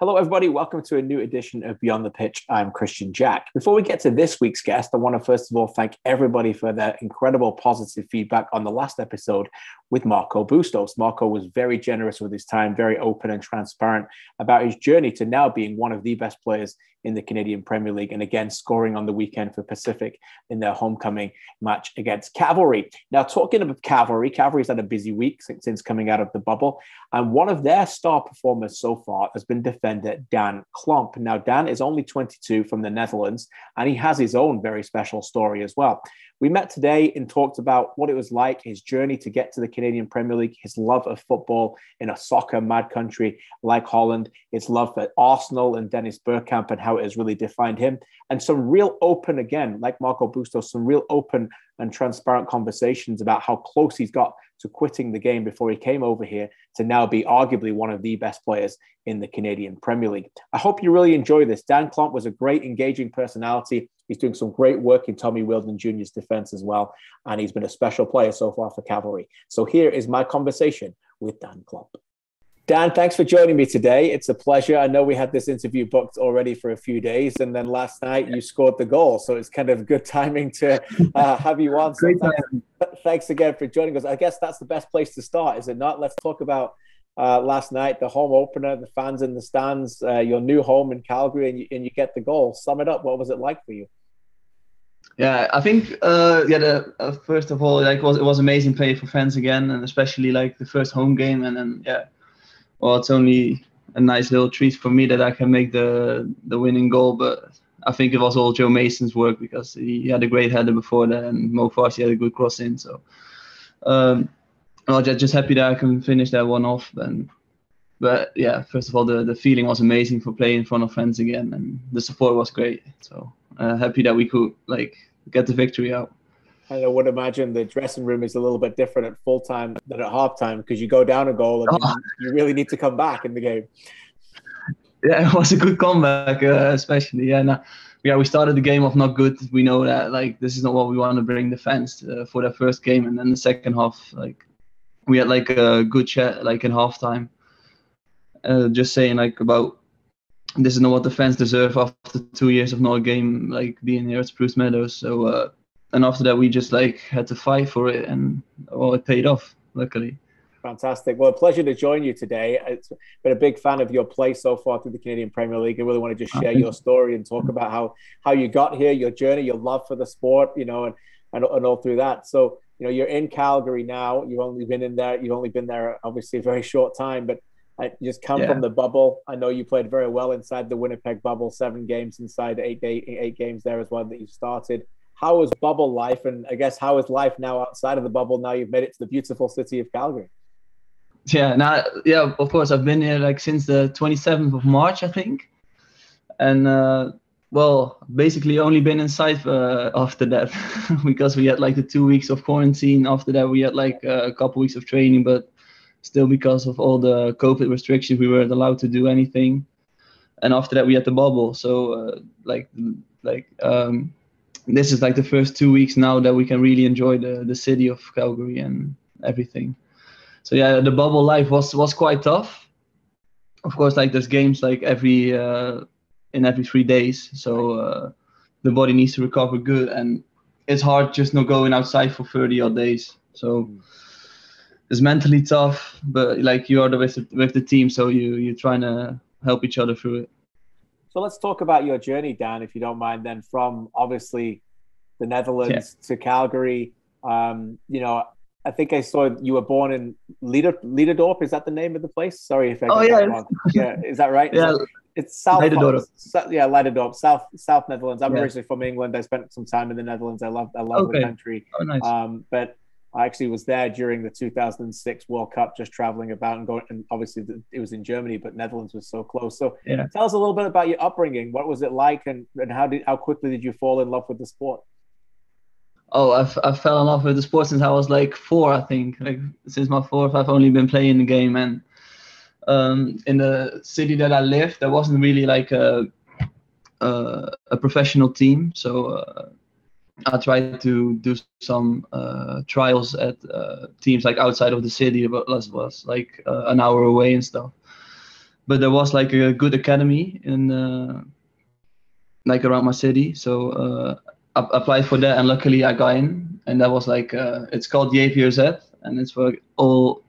Hello, everybody. Welcome to a new edition of Beyond the Pitch. I'm Kristian Jack. Before we get to this week's guest, I want to first of all thank everybody for their incredible positive feedback on the last episode with Marco Bustos. Marco was very generous with his time, very open and transparent about his journey to now being one of the best players in the Canadian Premier League, and again, scoring on the weekend for Pacific in their homecoming match against Cavalry. Now, talking about Cavalry's had a busy week since coming out of the bubble, and one of their star performers so far has been defender Daan Klomp. Now, Daan is only 22 from the Netherlands, and he has his own very special story as well. We met today and talked about what it was like, his journey to get to the Canadian Premier League, his love of football in a soccer-mad country like Holland, his love for Arsenal and Dennis Bergkamp and how it has really defined him, and some real open, again, like Marco Bustos, some real open and transparent conversations about how close he's got to quitting the game before he came over here to now be arguably one of the best players in the Canadian Premier League. I hope you really enjoy this. Daan Klomp was a great, engaging personality. He's doing some great work in Tommy Wheeldon Jr.'s defense as well, and he's been a special player so far for Cavalry. So here is my conversation with Daan Klomp. Dan, thanks for joining me today. It's a pleasure. I know we had this interview booked already for a few days, and then last night you scored the goal. So it's kind of good timing to have you on. So thanks again for joining us. I guess that's the best place to start, is it not? Let's talk about last night, the home opener, the fans in the stands, your new home in Calgary, and you get the goal. Sum it up. What was it like for you? Yeah, I think first of all, it was amazing playing for fans again, and especially the first home game, and then well, it's only a nice little treat for me that I can make the winning goal, but I think it was all Joe Mason's work because he had a great header before that, and Mo Farsi had a good cross in. So I'm just happy that I can finish that one off. But yeah, first of all, the feeling was amazing for playing in front of fans again, and the support was great. So happy that we could get the victory out. I would imagine the dressing room is a little bit different at full time than at half time, because you go down a goal and you really need to come back in the game. Yeah, it was a good comeback, especially. We started the game off not good. We know that this is not what we want to bring the fans for their first game, and then the second half, we had a good chat in halftime, just saying about this is not what the fans deserve after 2 years of no game being here at Spruce Meadows. So. And after that, we just had to fight for it, and it paid off, luckily. Fantastic. Well, a pleasure to join you today. It's been a big fan of your play so far through the Canadian Premier League. I really want to just share your story and talk about how you got here, your journey, your love for the sport, and all through that. So, you're in Calgary now. You've only been there obviously a very short time, but you just come from the bubble. I know you played very well inside the Winnipeg bubble, 7 games inside, 8 games there as well that you started. How was bubble life, and I guess how is life now outside of the bubble? Now you've made it to the beautiful city of Calgary. Of course, I've been here since the 27th of March, I think, and basically only been inside after that because we had the 2 weeks of quarantine. After that, we had a couple weeks of training, but still because of all the COVID restrictions, we weren't allowed to do anything. And after that, we had the bubble. So this is the first 2 weeks now that we can really enjoy the city of Calgary and everything. So the bubble life was quite tough. Of course, there's games every 3 days, so the body needs to recover good, and it's hard just not going outside for 30 odd days. So it's mentally tough, but you are with the team, so you're trying to help each other through it. So let's talk about your journey, Dan, if you don't mind, then from obviously the Netherlands to Calgary. I think I saw you were born in Leiderdorp. Is that the name of the place? Sorry if I got that wrong. Yeah, is that right? Yeah, it's South. Leiderdorp. Leiderdorp, South Netherlands. I'm originally from England. I spent some time in the Netherlands. I love the country. Oh, nice. But I actually was there during the 2006 World Cup, just traveling about and going. And obviously, it was in Germany, but Netherlands was so close. So, tell us a little bit about your upbringing. What was it like, and how quickly did you fall in love with the sport? Oh, I fell in love with the sport since I was 4, I think. Since my 4th, I've only been playing the game, and in the city that I lived, there wasn't really a professional team. So I tried to do some trials at teams outside of the city, but was an hour away and stuff. but there was like a good academy in like around my city, so I applied for that, and luckily I got in, and that was like it's called the APOZ, and it's for all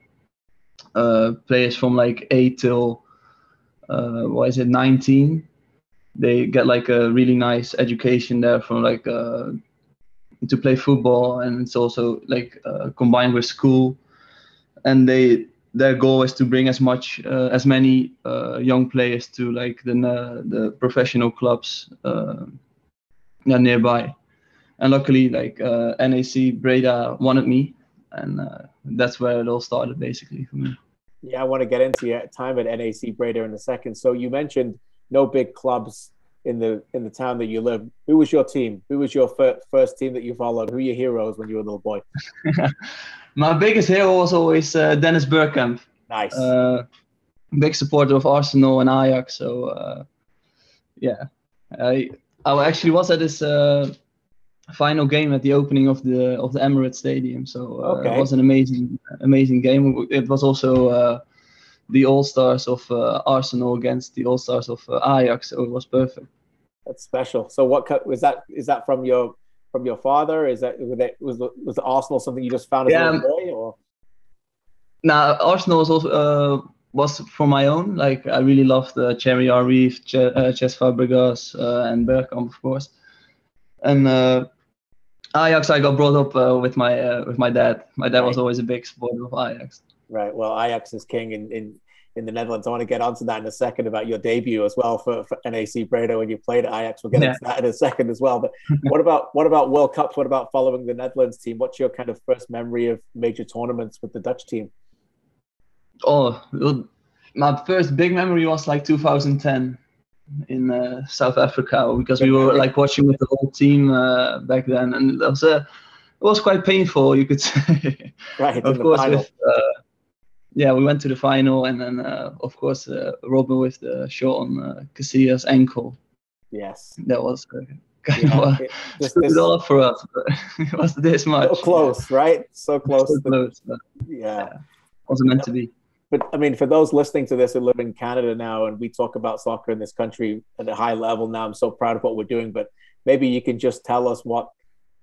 players from like 8 till 19. They get like a really nice education there from like to play football, and it's also like combined with school, and their goal is to bring as many young players to like the professional clubs nearby. And luckily, like NAC Breda wanted me, and that's where it all started basically for me. Yeah, I want to get into your time at NAC Breda in a second. So you mentioned no big clubs in the town that you live. Who was your team? Who was your first team that you followed? Who were your heroes when you were a little boy? My biggest hero was always Dennis Bergkamp. Nice. Big supporter of Arsenal and Ajax. So yeah, I actually was at this final game at the opening of the Emirates Stadium. So it was an amazing game. It was also the All-Stars of Arsenal against the All-Stars of Ajax. So it was perfect. That's special. So what was that? Is that from your father? Was Arsenal something you just found as a little boy, or? Now Arsenal was also was for my own. Like I really loved Thierry Henry, Cesc Fabregas, and Bergkamp, of course. And Ajax, I got brought up with my dad. My dad was always a big supporter of Ajax. Right. Well, Ajax is king in the Netherlands. I want to get onto that in a second about your debut as well for NAC Breda when you played at Ajax. We'll get into that in a second as well. But what about World Cups? What about following the Netherlands team? What's your kind of first memory of major tournaments with the Dutch team? Oh, my first big memory was like 2010 in South Africa, because we were like watching with the whole team back then, and it was quite painful, you could say. Right. Of course. We went to the final, and then of course Robin with the shot on Casillas' ankle. Yes. That was screwed all up for us, but it was this much. So close, right? So close. So close. But, wasn't meant to be. But I mean, for those listening to this who live in Canada now, and we talk about soccer in this country at a high level now, I'm so proud of what we're doing. But maybe you can just tell us what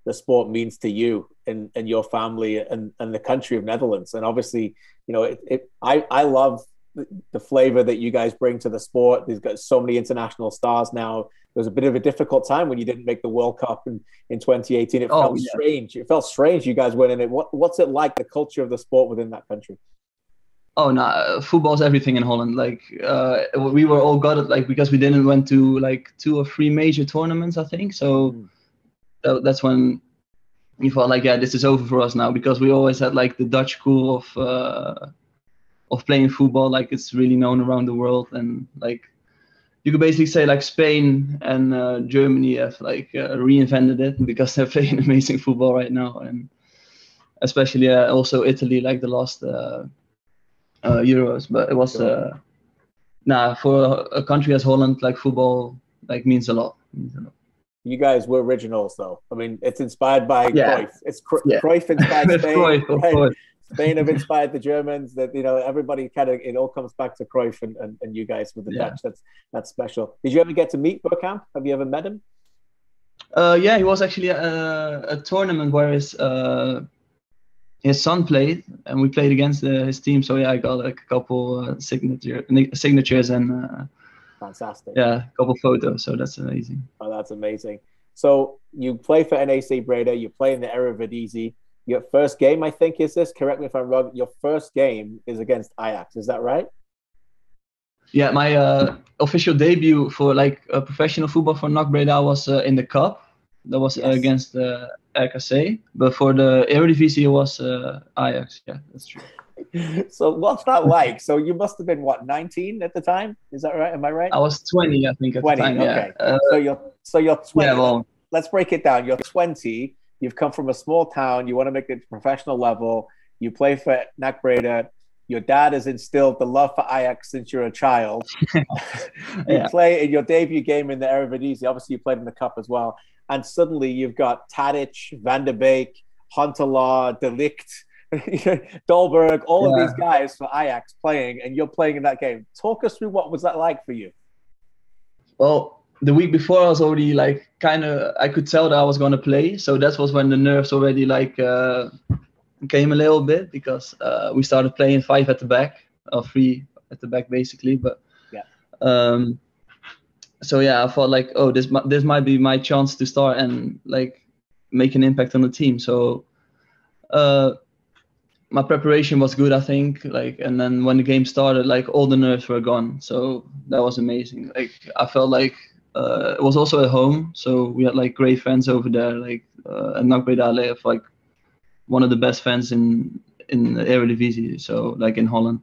the sport means to you and your family and the country of Netherlands. And obviously, you know, I love the flavor that you guys bring to the sport. There's got so many international stars now. There was a bit of a difficult time when you didn't make the World Cup in 2018. It felt strange. It felt strange you guys weren't in it. What's it like, the culture of the sport within that country? Oh no, football's everything in Holland. Like we were all got it, like, because we didn't went to like 2 or 3 major tournaments, I think. So that's when you thought like, yeah, this is over for us now, because we always had like the Dutch school of playing football. Like it's really known around the world, and like you could basically say like Spain and Germany have like reinvented it, because they're playing amazing football right now, and especially also Italy, like the last Euros. But it was for a country as Holland, like football like means a lot. You guys were originals, though. I mean, it's inspired by Cruyff. It's Cruyff inspired Spain. Cruyff, of course. Spain have inspired the Germans. That, you know, everybody it all comes back to Cruyff and you guys with the Dutch. That's special. Did you ever get to meet Bergkamp? Have you ever met him? He was actually at a tournament where his son played, and we played against his team. So I got like a couple signatures and fantastic. Yeah, a couple photos. So that's amazing. Oh, that's amazing. So you play for NAC Breda. You play in the Eredivisie. Your first game, I think, is this. Correct me if I'm wrong. Your first game is against Ajax. Is that right? Yeah, my official debut for like professional football for NAC Breda was in the cup. That was against RKC. But for the Eredivisie, it was Ajax. Yeah, that's true. So what's that like? So you must have been, what, 19 at the time? Is that right? Am I right? I was 20, I think, at 20, the time. Okay. Yeah. So you're 20. Yeah, well, let's break it down. You're 20. You've come from a small town. You want to make it to professional level. You play for NAC Breda. Your dad has instilled the love for Ajax since you're a child. You play in your debut game in the Eredivisie. Obviously, you played in the cup as well. And suddenly you've got Tadic, Van der Beek, Huntelaar, De Ligt, Dolberg, all of these guys for Ajax playing, and you're playing in that game. Talk us through what was that like for you? Well, the week before I was already like I could tell that I was going to play. So that was when the nerves already came a little bit, because we started playing 5 at the back, or 3 at the back basically. But so I thought like, oh, this might be my chance to start and like make an impact on the team. So my preparation was good, I think. And then when the game started, like all the nerves were gone. So that was amazing. Like I felt like it was also at home, so we had like great fans over there. Like at NAC Breda, have like one of the best fans in the Eredivisie. So like in Holland.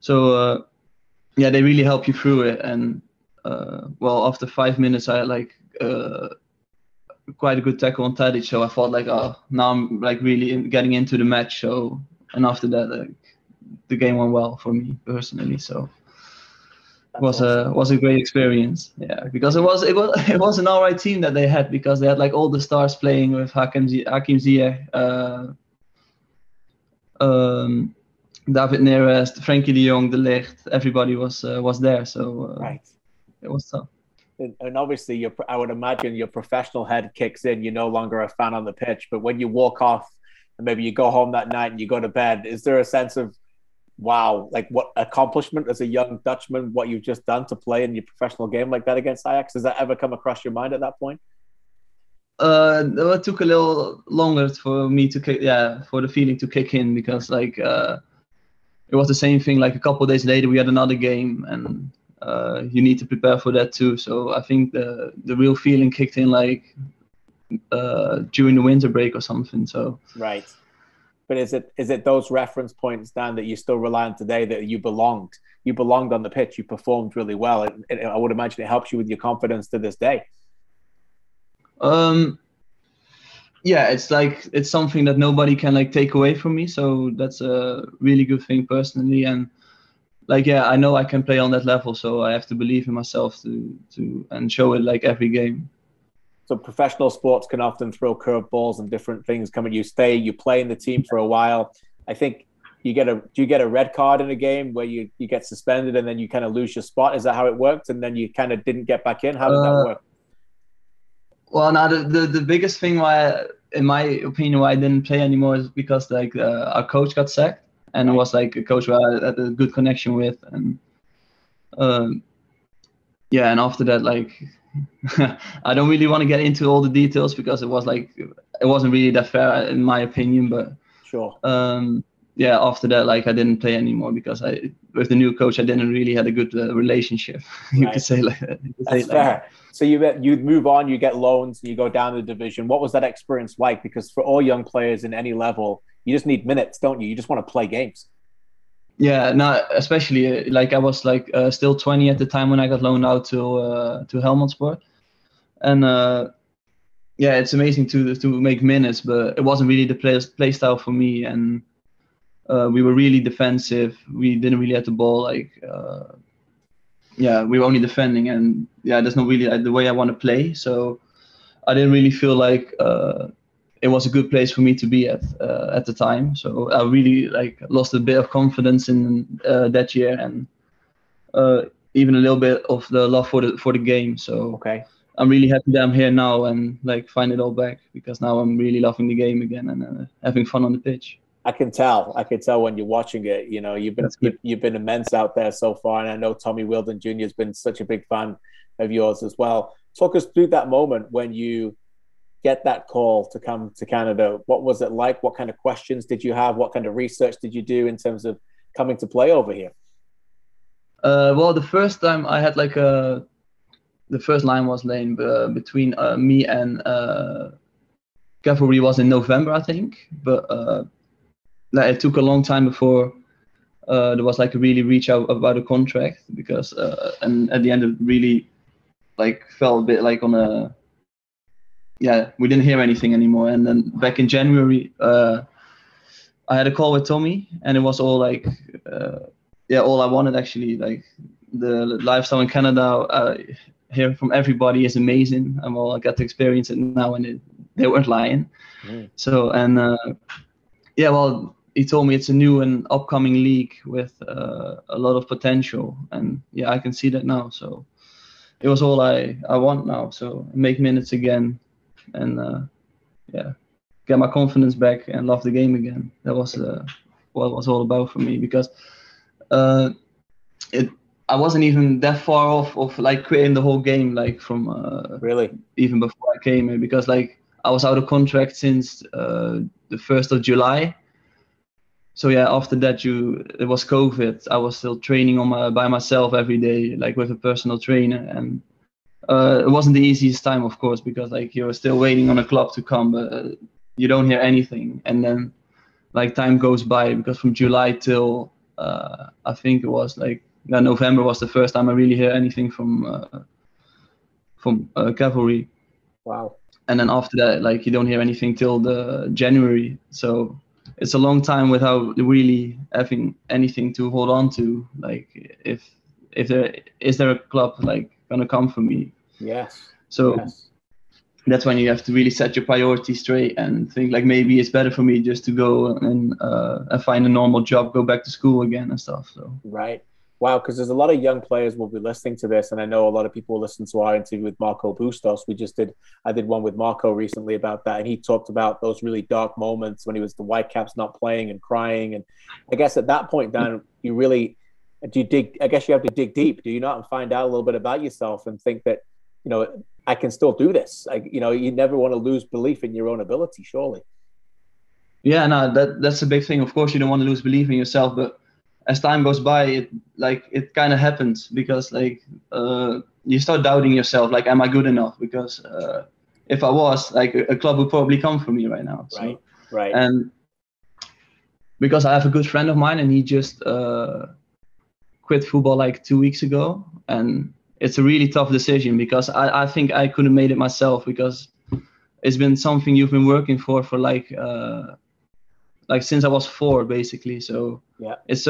So they really help you through it. And after 5 minutes, I had like quite a good tackle on Tadic, so I thought like, oh, now I'm like really getting into the match. So, and after that, the game went well for me personally. So it was a great experience. Yeah, because it was an alright team that they had, because they had like all the stars playing with Hakim Ziyech, David Neres, Frankie de Jong, De Ligt. Everybody was there. So it was tough. And obviously, I would imagine your professional head kicks in. You're no longer a fan on the pitch, but when you walk off and maybe you go home that night and you go to bed, is there a sense of, wow, like what accomplishment as a young Dutchman, what you've just done to play in your professional game like that against Ajax? Does that ever come across your mind at that point? It took a little longer for me to for the feeling to kick in, because like it was the same thing. Like a couple of days later, we had another game, and you need to prepare for that too. So I think the real feeling kicked in like during the winter break or something. So right. But is it those reference points, Dan, that you still rely on today, that you belonged on the pitch, you performed really well? I would imagine it helps you with your confidence to this day. It's something that nobody can like take away from me. So that's a really good thing personally. And I know I can play on that level, so I have to believe in myself to and show it like every game. So professional sports can often throw curveballs and different things come at you. You play in the team for a while. I think do you get a red card in a game where you get suspended and then you kind of lose your spot? Is that how it worked? And then you kind of didn't get back in? How did that work? Well, now the biggest thing in my opinion, why I didn't play anymore is because our coach got sacked. And it was like a coach where I had a good connection with, and and after that, I don't really want to get into all the details, because it wasn't really that fair in my opinion. But sure. After that, I didn't play anymore, because with the new coach I didn't really had a good relationship. You could say like that. That's fair. So you move on, you get loans, and you go down the division. What was that experience like? Because for all young players in any level, you just need minutes, don't you? You just want to play games. Yeah, no, especially I was still 20 at the time when I got loaned out to Helmond Sport, and it's amazing to make minutes, but it wasn't really the play style for me, and we were really defensive. We didn't really have the ball. We were only defending, and that's not really the way I want to play. So I didn't really feel like it was a good place for me to be at the time. So I really lost a bit of confidence in that year, and even a little bit of the love for the game. So I'm really happy that I'm here now and find it all back, because now I'm really loving the game again and having fun on the pitch. I can tell when you're watching it. You know, you've been immense out there so far, and I know Tommy Wheeldon Jr. has been such a big fan of yours as well. Talk us through that moment when you get that call to come to Canada. What was it like? What kind of questions did you have? What kind of research did you do in terms of coming to play over here? Well, the first time I had the first line was laying between me and Cavalry was in November, I think. But it took a long time before there was a really reach out about a contract, because and at the end it really fell a bit on a we didn't hear anything anymore. And then back in January I had a call with Tommy, and it was all all I wanted actually. The lifestyle in Canada, hearing from everybody is amazing. I got to experience it now, and they weren't lying. So and Yeah, well, he told me it's a new and upcoming league with a lot of potential, and yeah, I can see that now. So it was all I want now. So make minutes again, and yeah, get my confidence back and love the game again. That was what it was all about for me, because I wasn't even that far off of like quitting the whole game, like from really even before I came here, because like I was out of contract since the 1st of July. So yeah, after that it was COVID. I was still training by myself every day, like with a personal trainer, and it wasn't the easiest time, of course, because like you're still waiting on a club to come, but you don't hear anything, and then like time goes by, because from July till I think it was like November was the first time I really hear anything from Cavalry. Wow. And then after that, like you don't hear anything till the January. So it's a long time without really having anything to hold on to. Like if there is a club like gonna come for me? Yes. So yes. That's when you have to really set your priorities straight and think like maybe it's better for me just to go and find a normal job, go back to school again and stuff. So right. Wow, because there's a lot of young players will be listening to this, and I know a lot of people listen to our interview with Marco Bustos. I did one with Marco recently about that, and he talked about those really dark moments when he was the Whitecaps not playing and crying. And I guess at that point, Dan, you have to dig deep, do you not, and find out a little bit about yourself and think that, I can still do this. You never want to lose belief in your own ability, surely. Yeah, no, that's a big thing. Of course, you don't want to lose belief in yourself, but as time goes by, it kind of happens, because like you start doubting yourself. Like, am I good enough? Because if I was, like, a club would probably come for me right now. So, right. And because I have a good friend of mine, and he just quit football like 2 weeks ago, and it's a really tough decision, because I think I could have made it myself, because it's been something you've been working for like since I was 4, basically. So yeah, it's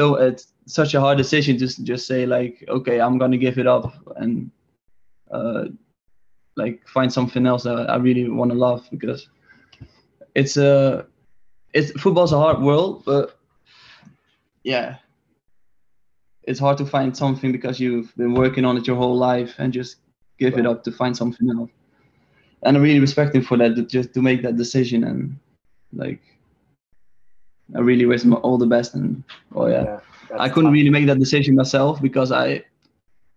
such a hard decision to just say like, okay, I'm gonna give it up and like find something else that I really want to love, because football's a hard world, but yeah, it's hard to find something because you've been working on it your whole life and just give it up to find something else. And I really respect him for that, just to make that decision. And like, I really wish him all the best. And I couldn't really make that decision myself, because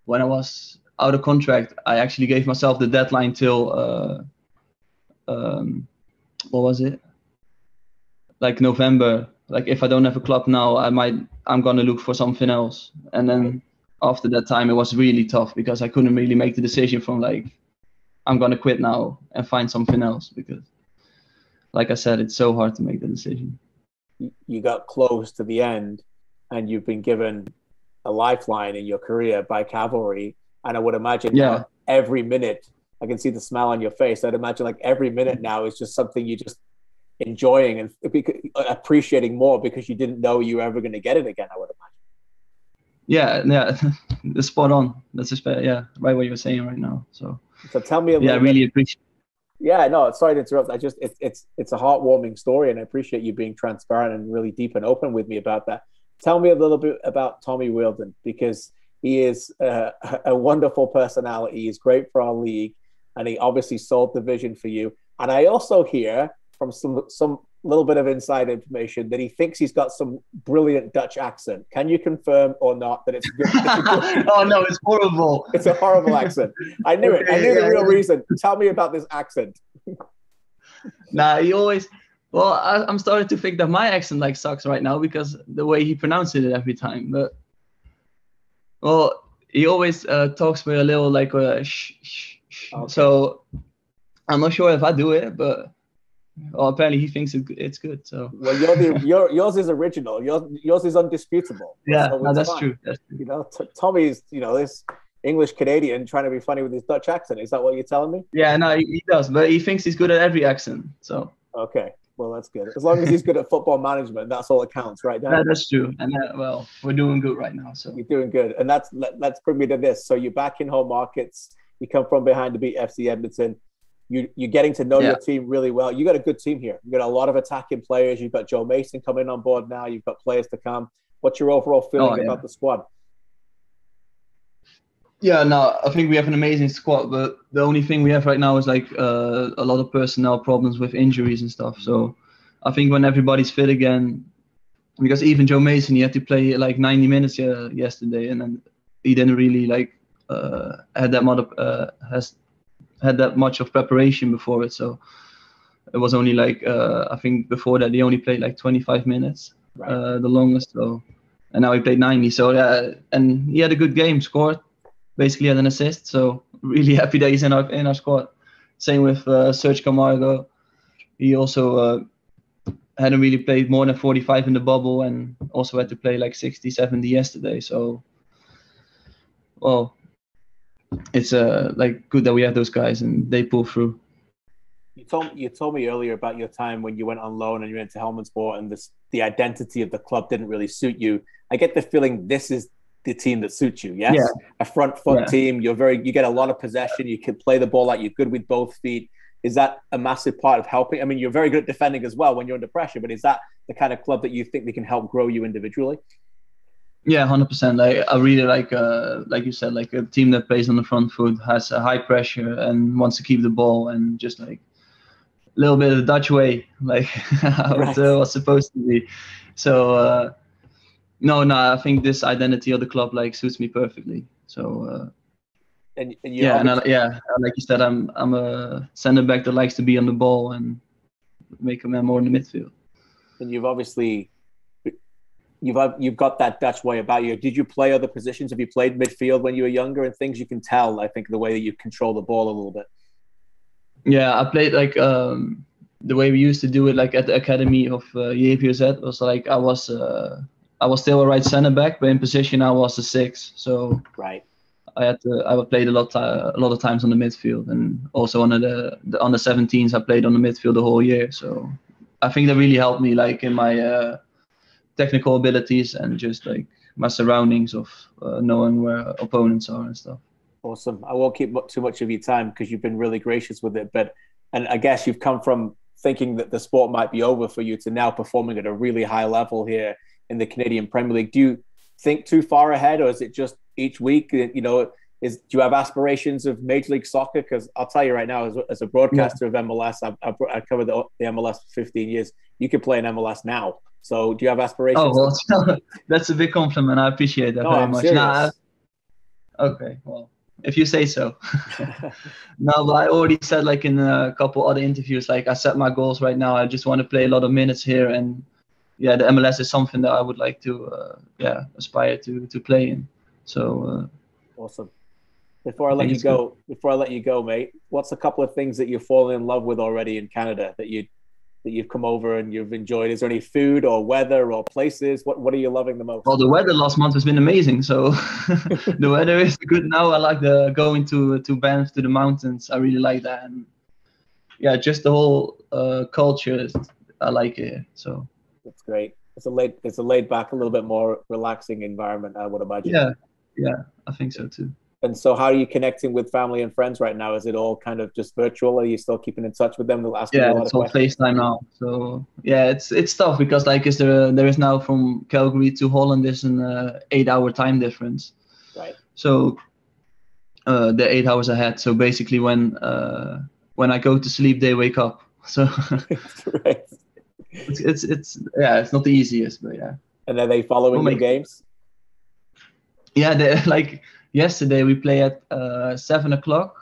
when I was out of contract, I actually gave myself the deadline till what was it? Like November. Like, if I don't have a club now, I'm gonna look for something else. And then after that time, it was really tough, because I couldn't really make the decision from like, I'm gonna quit now and find something else, because like I said, it's so hard to make the decision. You got close to the end, and you've been given a lifeline in your career by Cavalry. And I would imagine now every minute, I can see the smile on your face. I'd imagine like every minute now is just something you just enjoying and appreciating more, because you didn't know you were ever going to get it again, I would imagine. Yeah, that's spot on. That's right what you're saying right now. So tell me a little bit. I really appreciate. Yeah, no, sorry to interrupt. It's a heartwarming story, and I appreciate you being transparent and really deep and open with me about that. Tell me a little bit about Tommy Wheeldon, because he is a wonderful personality. He's great for our league, and he obviously sold the vision for you. And I also hear from some little bit of inside information that he thinks he's got some brilliant Dutch accent. Can you confirm or not that it's good? Oh no, it's horrible. It's a horrible accent. I knew it. I knew the real reason. Tell me about this accent. Nah, he always. Well, I'm starting to think that my accent like sucks right now, because the way he pronounces it every time. But well, he always talks with a little like a shh. Okay. So I'm not sure if I do it, but. Well, apparently he thinks it's good. So yours is original. Yours is undisputable. Yeah, so no, that's true. That's true. Tommy's this English Canadian trying to be funny with his Dutch accent. Is that what you're telling me? Yeah, no, he does, but he thinks he's good at every accent. So okay, well that's good. As long as he's good at football management, that's all that counts, right? Yeah, that's true. And we're doing good right now. So you're doing good, and let's bring me to this. So you're back in home markets. You come from behind to beat FC Edmonton. you're getting to know your team really well. You got a good team here. You got a lot of attacking players. You've got Joe Mason coming on board now. You've got players to come. What's your overall feeling about the squad? Yeah, no, I think we have an amazing squad, but the only thing we have right now is like a lot of personnel problems with injuries and stuff. So I think when everybody's fit again, because even Joe Mason, he had to play like 90 minutes yesterday, and then he didn't really like had that much of preparation before it. So it was only like I think before that he only played like 25 minutes, the longest. So and now he played 90. So yeah, and he had a good game, scored. Basically had an assist, so really happy that he's in our squad. Same with Serge Camargo. He also hadn't really played more than 45 in the bubble, and also had to play like 60, 70 yesterday. So, well, it's like good that we have those guys and they pull through. You told me earlier about your time when you went on loan and you went to Helmondsport, and the identity of the club didn't really suit you. I get the feeling this is the team that suits you. Yes, a front foot team. You get a lot of possession. You can play the ball out. You're good with both feet. Is that a massive part of helping? I mean, you're very good at defending as well when you're under pressure. But is that the kind of club that you think they can help grow you individually? Yeah, 100%. I really like you said, like a team that plays on the front foot, has a high pressure and wants to keep the ball, and just like a little bit of the Dutch way, like how it was supposed to be. So. No, I think this identity of the club like suits me perfectly. So like you said, I'm a center back that likes to be on the ball and make a man more in the midfield. And you've got that Dutch way about you. Did you play other positions? Have you played midfield when you were younger and things? You can tell, I think, the way that you control the ball a little bit. Yeah, I played like the way we used to do it, like at the academy of JVZ, was like I was still a right center back, but in position I was a 6. So I played a lot of times on the midfield, and also on the under 17s I played on the midfield the whole year. So I think that really helped me, like in my technical abilities and just like my surroundings of knowing where opponents are and stuff. Awesome. I won't keep too much of your time because you've been really gracious with it. And I guess you've come from thinking that the sport might be over for you to now performing at a really high level here in the Canadian Premier League. Do you think too far ahead, or is it just each week? Do you have aspirations of Major League Soccer? Because I'll tell you right now, as a broadcaster of MLS, I covered the MLS for 15 years. You could play in MLS now. So do you have aspirations? Oh, well, that's a big compliment. I appreciate that very much. Serious. Okay, well, if you say so. No, but I already said, like in a couple other interviews, like I set my goals right now. I just want to play a lot of minutes here, and the MLS is something that I would like to aspire to play in. So awesome. Before I let you go, mate, what's a couple of things that you've fallen in love with already in Canada that you've come over and you've enjoyed? Is there any food or weather or places? What are you loving the most? Well, the weather last month has been amazing. So the weather is good now. I like going to Banff, to the mountains. I really like that. And yeah, just the whole culture I like it. So that's great. It's a laid back, a little bit more relaxing environment, I would imagine. Yeah, I think so too. And so how are you connecting with family and friends right now? Is it all kind of just virtual? Are you still keeping in touch with them? It's all FaceTime now. So yeah, it's tough because like there is now from Calgary to Holland is an 8-hour time difference. Right. So they're 8 hours ahead. So basically when I go to sleep, they wake up. So right. It's not the easiest, but yeah. And are they following your games? Yeah, they like. Yesterday we play at 7 o'clock,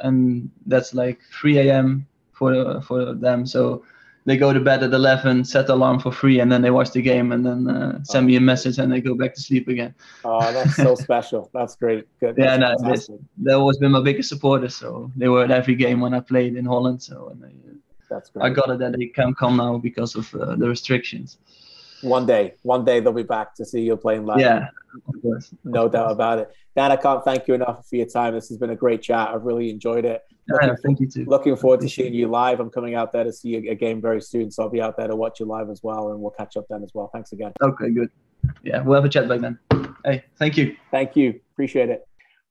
and that's like 3 a.m. for them. So they go to bed at 11, set the alarm for 3, and then they watch the game, and then send me a message, and they go back to sleep again. Oh, that's so special. That's great. Good. That's they've always been my biggest supporters. So they were at every game when I played in Holland. So that's great. I got it that they can't come now because of the restrictions. One day they'll be back to see you playing live. Yeah, of course. No doubt about it. Dan, I can't thank you enough for your time. This has been a great chat. I've really enjoyed it. Thank you too. Looking forward to seeing you live. I'm coming out there to see a game very soon, so I'll be out there to watch you live as well, and we'll catch up then as well. Thanks again. Okay, good. Yeah, we'll have a chat back then. Hey, thank you. Thank you. Appreciate it.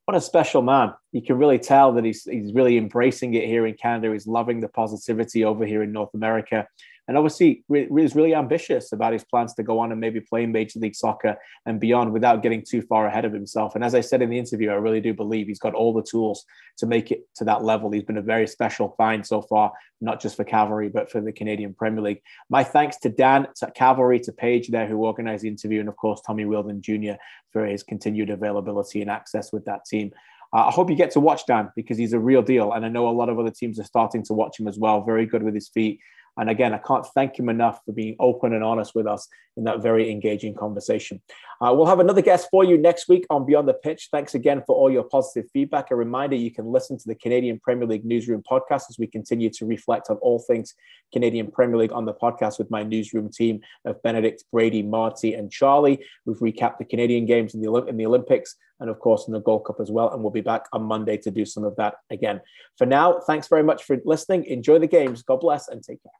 What a special man. You can really tell that he's really embracing it here in Canada. He's loving the positivity over here in North America. And obviously, is really ambitious about his plans to go on and maybe play Major League Soccer and beyond without getting too far ahead of himself. And as I said in the interview, I really do believe he's got all the tools to make it to that level. He's been a very special find so far, not just for Cavalry, but for the Canadian Premier League. My thanks to Dan, to Cavalry, to Paige there, who organized the interview, and of course, Tommy Wheeldon Jr. for his continued availability and access with that team. I hope you get to watch Dan, because he's a real deal. And I know a lot of other teams are starting to watch him as well. Very good with his feet. And again, I can't thank him enough for being open and honest with us in that very engaging conversation. We'll have another guest for you next week on Beyond the Pitch. Thanks again for all your positive feedback. A reminder, you can listen to the Canadian Premier League Newsroom podcast as we continue to reflect on all things Canadian Premier League on the podcast with my newsroom team of Benedict, Brady, Marty, and Charlie. We've recapped the Canadian games in the Olympics and, of course, in the Gold Cup as well. And we'll be back on Monday to do some of that again. For now, thanks very much for listening. Enjoy the games. God bless and take care.